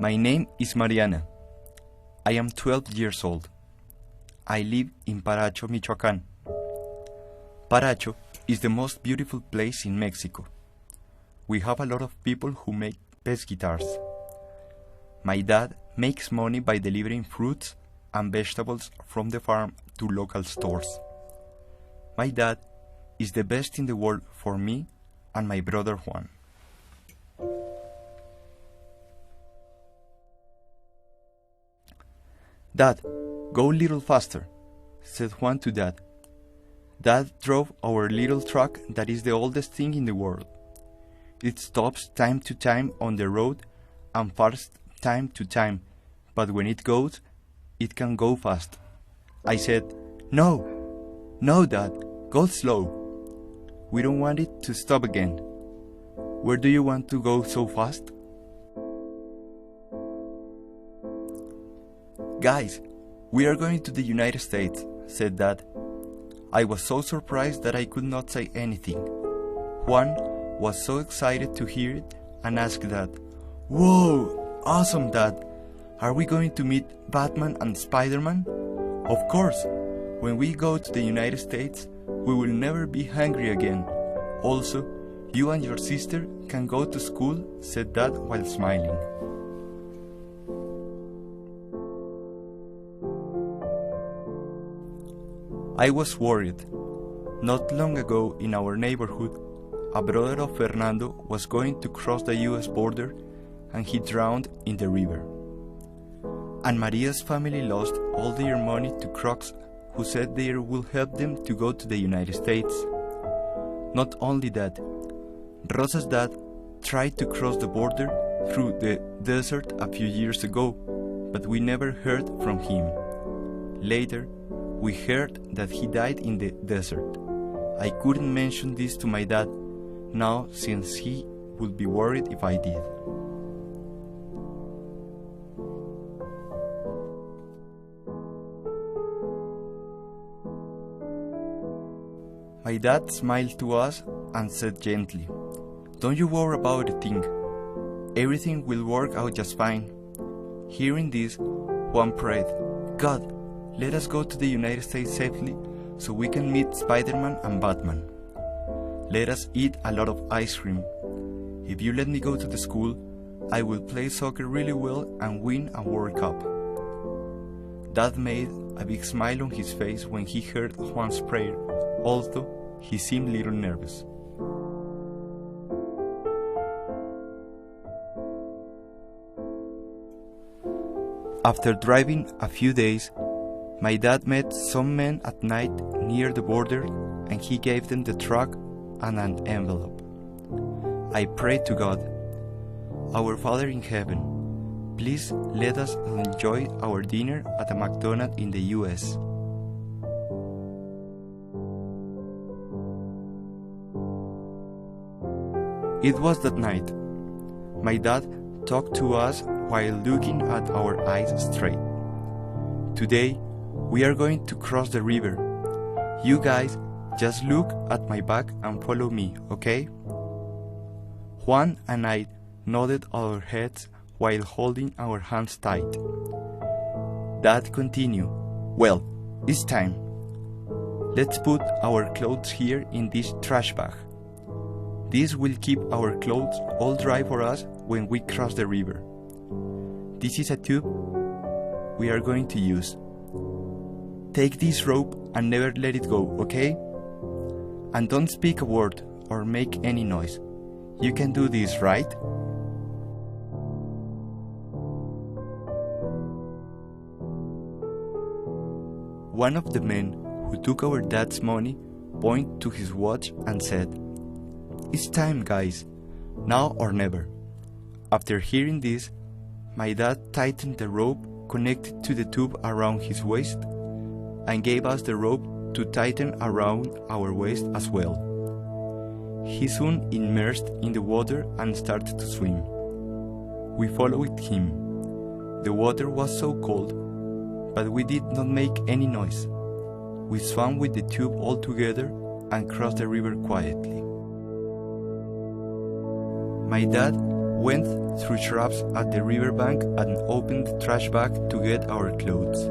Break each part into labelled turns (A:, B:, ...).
A: My name is Mariana. I am 12 years old. I live in Paracho, Michoacán. Paracho is the most beautiful place in Mexico. We have a lot of people who make bass guitars. My dad makes money by delivering fruits and vegetables from the farm to local stores. My dad is the best in the world for me and my brother Juan. Dad, go a little faster, said Juan to Dad. Dad drove our little truck that is the oldest thing in the world. It stops time to time on the road and farts time to time, but when it goes, it can go fast. I said, No, Dad, go slow. We don't want it to stop again. Where do you want to go so fast? Guys, we are going to the United States, said Dad. I was so surprised that I could not say anything. Juan was so excited to hear it and asked Dad, Whoa, awesome, Dad. Are we going to meet Batman and Spider-Man? Of course. When we go to the United States, we will never be hungry again. Also, you and your sister can go to school, said Dad while smiling. I was worried. Not long ago in our neighborhood, a brother of Fernando was going to cross the US border and he drowned in the river. And Maria's family lost all their money to crooks who said they will help them to go to the United States. Not only that, Rosa's dad tried to cross the border through the desert a few years ago, but we never heard from him. Later, we heard that he died in the desert. I couldn't mention this to my dad now since he would be worried if I did. My dad smiled to us and said gently, Don't you worry about a thing. Everything will work out just fine. Hearing this, Juan prayed, God, let us go to the United States safely so we can meet Spider-Man and Batman. Let us eat a lot of ice cream. If you let me go to the school, I will play soccer really well and win a World Cup. Dad made a big smile on his face when he heard Juan's prayer, although he seemed a little nervous. After driving a few days, my dad met some men at night near the border and he gave them the truck and an envelope. I prayed to God, Our Father in heaven, please let us enjoy our dinner at a McDonald's in the US. It was that night. My dad talked to us while looking at our eyes straight. Today, we are going to cross the river. You guys just look at my back and follow me, okay? Juan and I nodded our heads while holding our hands tight. Dad continued, Well, it's time. Let's put our clothes here in this trash bag. This will keep our clothes all dry for us when we cross the river. This is a tube we are going to use. Take this rope and never let it go, okay? And don't speak a word or make any noise. You can do this, right? One of the men who took our dad's money pointed to his watch and said, It's time, guys, now or never. After hearing this, my dad tightened the rope connected to the tube around his waist and gave us the rope to tighten around our waist as well. He soon immersed in the water and started to swim. We followed him. The water was so cold, but we did not make any noise. We swam with the tube all together and crossed the river quietly. My dad went through shrubs at the riverbank and opened the trash bag to get our clothes.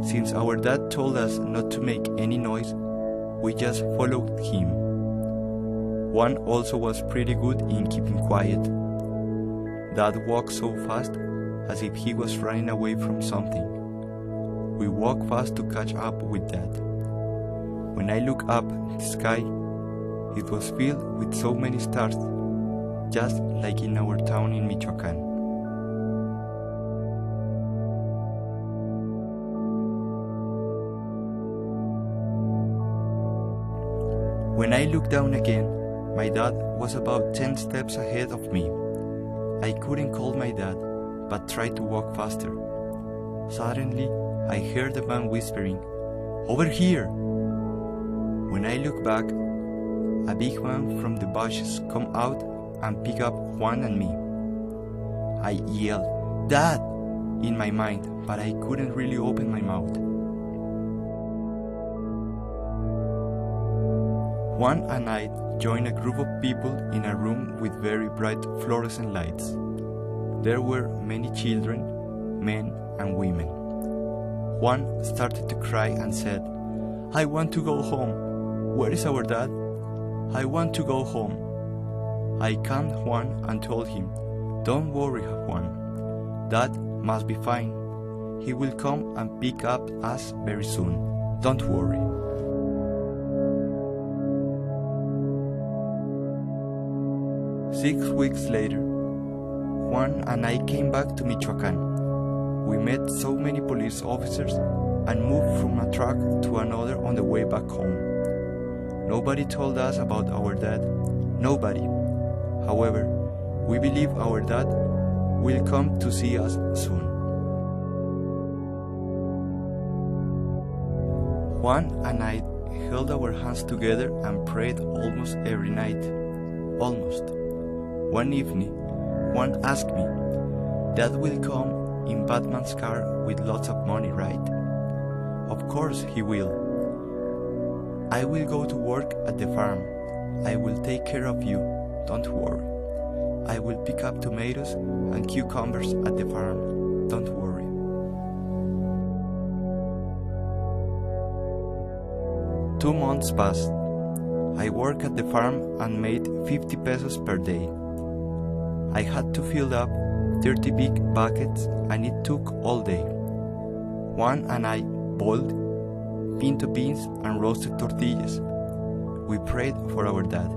A: Since our dad told us not to make any noise, we just followed him. Juan also was pretty good in keeping quiet. Dad walked so fast as if he was running away from something. We walked fast to catch up with Dad. When I looked up at the sky, it was filled with so many stars, just like in our town in Michoacán. When I looked down again, my dad was about 10 steps ahead of me. I couldn't call my dad, but tried to walk faster. Suddenly, I heard a man whispering, "Over here!" When I looked back, a big man from the bushes come out and pick up Juan and me. I yelled, "Dad!" in my mind, but I couldn't really open my mouth. Juan and I joined a group of people in a room with very bright fluorescent lights. There were many children, men and women. Juan started to cry and said, "I want to go home. Where is our dad? I want to go home." I calmed Juan and told him, "Don't worry, Juan. Dad must be fine. He will come and pick up us very soon. Don't worry." Six weeks later, Juan and I came back to Michoacán. We met so many police officers and moved from a truck to another on the way back home. Nobody told us about our dad. Nobody. However, we believe our dad will come to see us soon. Juan and I held our hands together and prayed almost every night. Almost. One evening, Juan asked me, "Dad will come in Batman's car with lots of money, right?" "Of course he will. I will go to work at the farm. I will take care of you. Don't worry. I will pick up tomatoes and cucumbers at the farm. Don't worry." 2 months passed. I worked at the farm and made 50 pesos per day. I had to fill up 30 big buckets and it took all day. Juan and I boiled pinto beans and roasted tortillas. We prayed for our dad.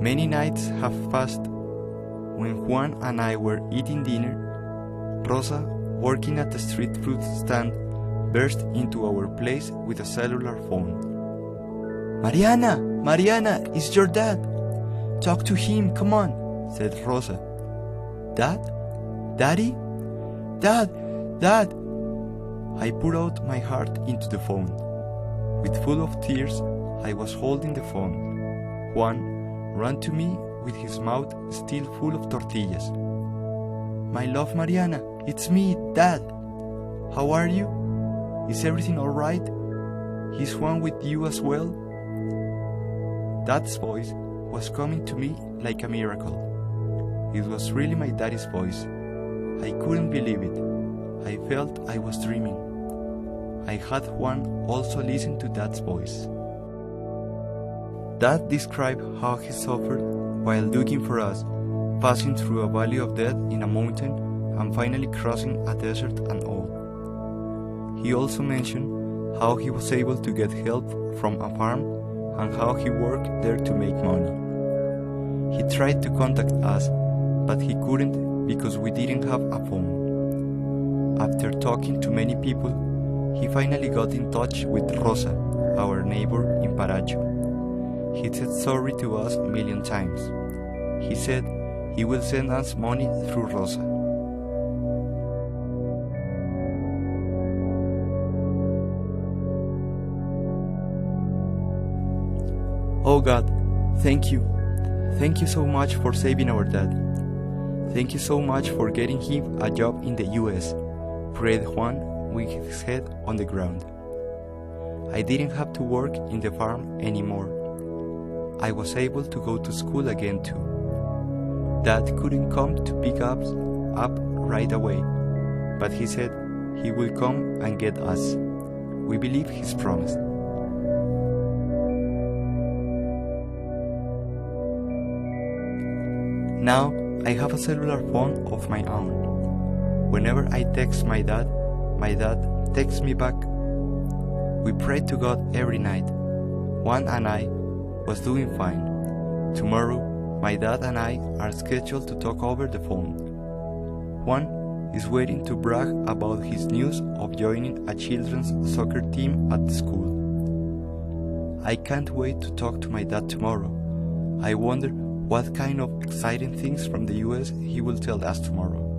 A: Many nights have passed. When Juan and I were eating dinner, Rosa, working at the street food stand, burst into our place with a cellular phone. "Mariana! Mariana, it's your dad! Talk to him, come on," said Rosa. "Dad? Daddy? Dad! Dad!" I poured out my heart into the phone. With full of tears, I was holding the phone. Juan ran to me with his mouth still full of tortillas. "My love, Mariana, it's me, Dad. How are you? Is everything all right? Is Juan with you as well?" Dad's voice was coming to me like a miracle. It was really my daddy's voice. I couldn't believe it. I felt I was dreaming. I had Juan also listen to Dad's voice. Dad described how he suffered while looking for us, passing through a valley of death in a mountain and finally crossing a desert and all. He also mentioned how he was able to get help from a farm and how he worked there to make money. He tried to contact us, but he couldn't because we didn't have a phone. After talking to many people, he finally got in touch with Rosa, our neighbor in Paracho. He said sorry to us a million times. He said he will send us money through Rosa. Oh God, thank you. Thank you so much for saving our dad. Thank you so much for getting him a job in the US, prayed Juan with his head on the ground. I didn't have to work in the farm anymore. I was able to go to school again too. Dad couldn't come to pick us up right away, but he said he will come and get us. We believe his promise. Now I have a cellular phone of my own. Whenever I text my dad texts me back. We pray to God every night. Juan and I was doing fine. Tomorrow, my dad and I are scheduled to talk over the phone. Juan is waiting to brag about his news of joining a children's soccer team at the school. I can't wait to talk to my dad tomorrow. I wonder what kind of exciting things from the US he will tell us tomorrow.